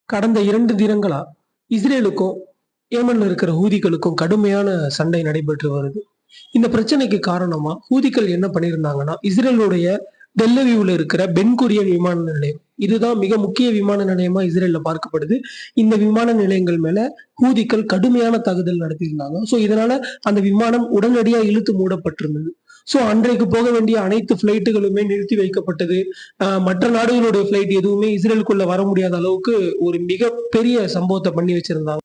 கடந்த 2 தினங்களா இஸ்ரேலுக்கும், ஏமன்ல இருக்கிற ஹூதிகளுக்கும் கடுமையான சண்டை நடைபெற்று வருது. இந்த பிரச்சனைக்கு காரணமா ஹூதிகள் என்ன பண்ணியிருந்தாங்கன்னா, இஸ்ரேலுடைய டெல் அவீவ்ல இருக்கிற பென் குரியன் விமான நிலையம். இதுதான் மிக முக்கிய விமான நிலையமா இஸ்ரேல்ல பார்க்கப்படுது. இந்த விமான நிலையங்கள் மேல ஹூதிகள் கடுமையான தாக்குதல் நடத்தியிருந்தாங்க. இதனால அந்த விமானம் உடனடியா இழுத்து மூடப்பட்டிருந்தது. அன்றைக்கு போக வேண்டிய அனைத்து ஃபிளைட்டுகளுமே நிறுத்தி வைக்கப்பட்டது. மற்ற நாடுகளுடைய ஃபிளைட் எதுவுமே இஸ்ரேலுக்குள்ள வர முடியாத அளவுக்கு ஒரு மிகப்பெரிய சம்பவத்த பண்ணி வச்சிருந்தாங்க.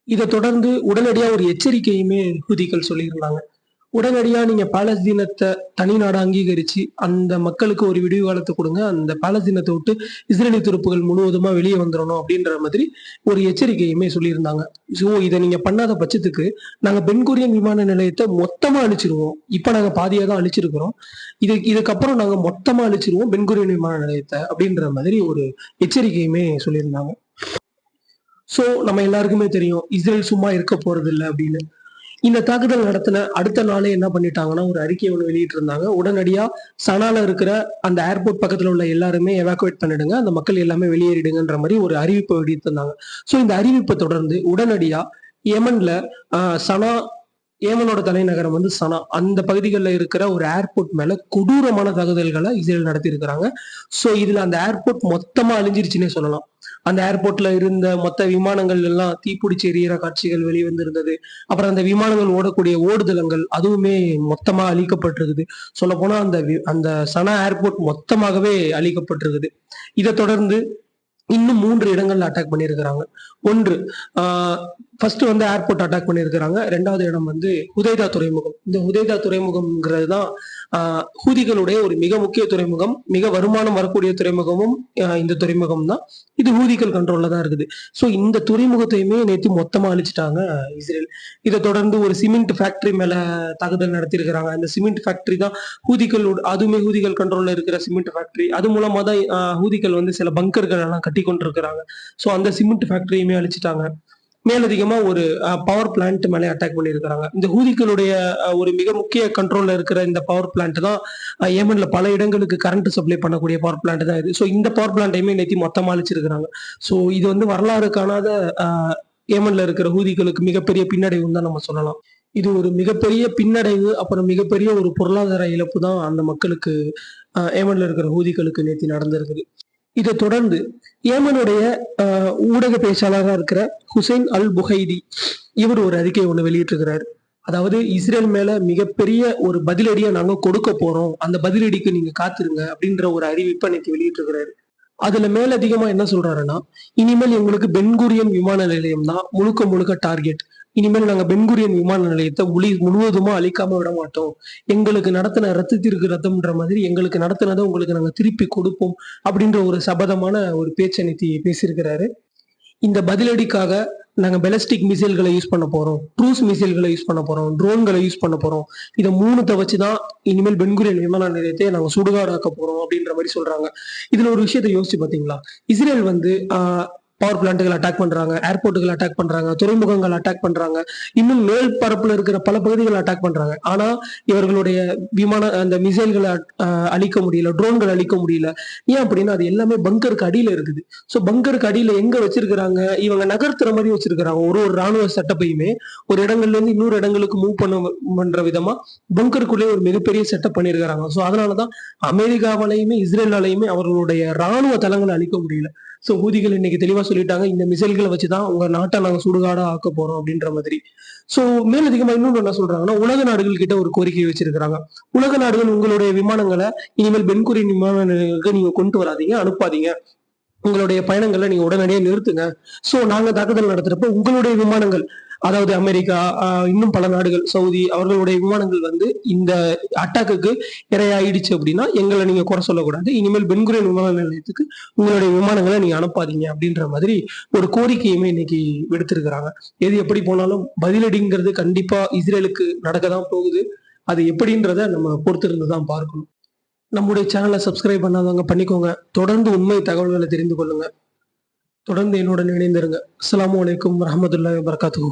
இத தொடர்ந்து உடனடியா ஒரு எச்சரிக்கையுமே ஹூதிகள் சொல்லியிருந்தாங்க. உடனடியா நீங்க பாலஸ்தீனத்த தனி நாடா அங்கீகரிச்சு, அந்த மக்களுக்கு ஒரு விடிவு காலத்த குடுங்க. அந்த பாலஸ்தீனத்த விட்டு இஸ்ரேலிய துருப்புகள் முழுவதுமா வெளிய வந்துரணும் அப்டின்ற மாதிரி ஒரு எச்சரிக்கையுமே சொல்லியிருந்தாங்க. இத நீங்க பண்ணாத பட்சத்துக்கு, நாங்க பென்குரியன் விமான நிலையத்த மொத்தமா அழிச்சிருவோம். இப்ப நாங்க பாதியா தான் அழிச்சிருக்கிறோம். இதுக்கப்புறம் நாங்க மொத்தமா அழிச்சிருவோம் பென்குரியன் விமான நிலையத்த அப்டின்ற மாதிரி ஒரு எச்சரிக்கையுமே சொல்லியிருந்தாங்க. நம்ம எல்லாருக்குமே தெரியும். இஸ்ரேல் சும்மா இருக்க போறதில்ல அப்டின்னு. இந்த தாக்குதல் நடத்தின அடுத்த நாளே என்ன பண்ணிட்டாங்கன்னா, ஒரு அறிக்கை ஒண்ணு வெளியிட்டிருந்தாங்க. உடனடியா சனால இருக்கிற அந்த ஏர்போர்ட் பக்கத்துல உள்ள எல்லாருமே எவாக்குவேட் பண்ணிடுங்க. அந்த மக்கள் எல்லாமே வெளியேறிடுங்கன்ற மாரி ஒரு அறிவிப்ப வெளியிட்டிருந்தாங்க. இந்த அறிவிப்ப தொடர்ந்து உடனடியா யெமன்ல சனா ஏமனோட தலைநகரம் வந்து சனா. அந்த பகுதிகள்ல இருக்கிற ஒரு ஏர்போர்ட் மேல கொடூரமான தாக்குதல்கள இஸ்ரேல் நடத்தியிருக்கிறாங்க. இதுல அந்த ஏர்போர்ட் மொத்தமா அழிஞ்சிருச்சுன்னே சொல்லலாம். அந்த ஏர்போர்ட்ல இருந்த மொத்த விமானங்கள் எல்லாம் தீப்பிடிச்சு எரியிற காட்சிகள் வெளிவந்திருந்தது. அப்புறம் அந்த விமானங்கள் ஓடக்கூடிய ஓடுதளங்கள் அதுவுமே மொத்தமா அழிக்கப்பட்டிருக்குது. சொல்லப்போனா அந்த சனா ஏர்போர்ட் மொத்தமாகவே அழிக்கப்பட்டிருக்குது. இத தொடர்ந்து இன்னும் 3 இடங்கள்ல அட்டாக் பண்ணியிருக்கிறாங்க. 1 ஆ ஃபர்ஸ்ட் வந்து ஏர்போர்ட் அட்டாக் பண்ணியிருக்கிறாங்க. 2வது இடம் வந்து ஹுதைதா துறைமுகம். இந்த ஹுதைதா துறைமுகம்ங்கிறது தான் ஹூதிகளுடைய ஒரு மிக முக்கிய துறைமுகம். மிக வருமானம் வரக்கூடிய துறைமுகமும் இந்த துறைமுகம் தான். இது ஹூதிகள் கண்ட்ரோல்ல தான் இருக்குது. இந்த துறைமுகத்தையுமே நேத்து மொத்தமா அழிச்சுட்டாங்க இஸ்ரேல். இத தொடர்ந்து ஒரு சிமெண்ட் ஃபேக்டரி மேல தாக்குதல் நடத்தியிருக்கிறாங்க. அந்த சிமெண்ட் ஃபேக்டரி தான் அதுவுமே ஹூதிகள் கண்ட்ரோல்ல இருக்கிற சிமெண்ட் ஃபேக்டரி. அது மூலமா தான் ஹூதிகள் வந்து சில பங்கர்கள் எல்லாம் கட்டிக் கொண்டிருக்கிறாங்க. அந்த சிமெண்ட் ஃபேக்டரியுமே அழிச்சுட்டாங்க. மேலதிகமா ஒரு பவர் பிளான்ட் மேல அட்டாக் பண்ணியிருக்கிறாங்க. இந்த ஹூதிகளுடைய ஒரு மிக முக்கிய கண்ட்ரோல்ல இருக்கிற இந்த பவர் பிளான்ட் தான் ஏமன்ல பல இடங்களுக்கு கரண்ட் சப்ளை பண்ணக்கூடிய பவர் பிளான்ட் தான் இது. இந்த பவர் பிளான்ட்டையுமே நேத்து மொத்தமா அழிச்சிருக்கிறாங்க. இது வந்து வரலாறு காணாத அ ஏமன்ல இருக்கிற ஹூதிகளுக்கு மிகப்பெரிய பின்னடைவுன்னு தான் நம்ம சொல்லலாம். இது ஒரு மிகப்பெரிய பின்னடைவு, அப்புறம் மிகப்பெரிய ஒரு பொருளாதார இழப்பு தான் அந்த மக்களுக்கு ஏமன்ல இருக்கிற ஹூதிகளுக்கு நேத்து நடந்திருக்குது. இத தொடர்ந்து ஏமனுடைய ஊடக பேச்சாளரா இருக்கிற ஹுசைன் அல் புகைதி இவர் ஒரு அறிக்கை ஒண்ணு வெளியிட்டிருக்கிறாரு. அதாவது இஸ்ரேல் மேல மிகப்பெரிய ஒரு பதிலடியா நாங்க கொடுக்க போறோம். அந்த பதிலடிக்கு நீங்க காத்திருங்க அப்படின்ற ஒரு அறிவிப்ப நேத்து வெளியிட்டிருக்கிறாரு. அதுல மேலதிகமா என்ன சொல்றாருன்னா, இனிமேல் எங்களுக்கு பென்குரியன் விமான நிலையம் தான் முழுக்க முழுக்க டார்கெட். இனிமேல் நாங்க பென்குரியன் விமான நிலையத்த முழுவதுமா அழிக்காம விட மாட்டோம். எங்களுக்கு நடத்தின ரத்தத்திற்கு ரத்தம்ன்ற மாதிரி எங்களுக்கு நடத்தினத உங்களுக்கு நாங்க திருப்பி கொடுப்போம். அப்படின்ற ஒரு சபதமான ஒரு பேச்ச நேத்து பேசியிருக்கிறாரு. இந்த பதிலடிக்காக நாங்க பெலஸ்டிக் மிசைல்கள யூஸ் பண்ண போறோம். க்ரூஸ் மிசைல்கள யூஸ் பண்ண போறோம். ட்ரோன்கள யூஸ் பண்ண போறோம். இத 3த்த வச்சு தான் இனிமேல் பென்குரியன் விமான நிலையத்தை நாங்க சுடுகாடாக்க போறோம் அப்படின்ற மாரி சொல்றாங்க. இதுல ஒரு விஷயத்த யோசிச்சு பார்த்தீங்களா? இஸ்ரேல் வந்து பவர் பிளான்ட்கள் அட்டாக் பண்றாங்க, ஏர்போர்ட்டுகள் அட்டாக் பண்றாங்க, துறைமுகங்கள் அட்டாக் பண்றாங்க. இன்னும் மேல் பரப்புல இருக்கிற பல பகுதிகள அட்டாக் பண்றாங்க. ஆனா, இவர்களுடைய அந்த மிசைல்கள அழிக்க முடியல, ட்ரோன்கள அழிக்க முடியல. ஏன் அப்படின்னா, அது எல்லாமே பங்கருக்கு அடியில இருக்குது. பங்கருக்கு அடியில எங்க வச்சிருக்கிறாங்க? இவங்க நகர்த்துற மாரி வச்சிருக்கிறாங்க. ஒரு ஒரு ராணுவ செட்டப்பையுமே ஒரு இடங்கள்ல இருந்து இன்னொரு இடங்களுக்கு மூவ் பண்ற விதமா பங்கருக்குள்ளே ஒரு மிகப்பெரிய செட்டப் பண்ணியிருக்கிறாங்க. அதனால தான் அமெரிக்காவாலயுமே, இஸ்ரேலாலயுமே அவர்களுடைய ராணுவ தளங்கள அழிக்க முடியல. ஹூதிகள் இன்னைக்கு தெளிவா சொல்லிட்டாங்க. இந்த மிசைல்கள வச்சு தான் உங்க நாட்ட நாங்க சுடுகாடா ஆக்க போறோம் அப்படின்ற மாதிரி. மேலதிகமா இன்னொன்னு என்ன சொல்றாங்கன்னா, உலக நாடுகள் கிட்ட ஒரு கோரிக்கை வச்சிருக்கிறாங்க. உலக நாடுகள் உங்களுடைய விமானங்கள இனிமேல் பென்குரியன் விமான நிலையங்களுக்கு நீங்க கொண்டு வராதீங்க, அனுப்பாதீங்க. உங்களுடைய பயணங்கள நீங்க உடனடியா நிறுத்துங்க. நாங்க தாக்குதல் நடத்துறப்ப உங்களுடைய விமானங்கள், அதாவது அமெரிக்கா, இன்னும் பல நாடுகள், சவுதி அவர்களுடைய விமானங்கள் வந்து இந்த அட்டாக்குக்கு இரையாயிடுச்சு அப்படின்னா, எங்கள நீங்க குறை சொல்லக்கூடாது. இனிமேல் பென்குரியன் விமான நிலையத்துக்கு உங்களுடைய விமானங்கள நீங்க அனுப்பாதீங்க அப்படின்ற மாதிரி ஒரு கோரிக்கையுமே இன்னைக்கு விடுத்திருக்கிறாங்க. எது எப்படி போனாலும் பதிலடிங்கிறது கண்டிப்பா இஸ்ரேலுக்கு நடக்க தான் போகுது. அது எப்படின்றத நம்ம பொறுத்திருந்து தான் பார்க்கணும். நம்முடைய சேனல சப்ஸ்கிரைப் பண்ணாதவங்க பண்ணிக்கோங்க. தொடர்ந்து உண்மை தகவல்கள தெரிந்து கொள்ளுங்க. தொடர்ந்து என்னுடன் இணைந்திருங்க. அஸ்ஸலாமு அலைக்கும் வரஹ்மத்துல்லாஹி வபரகாத்துஹு.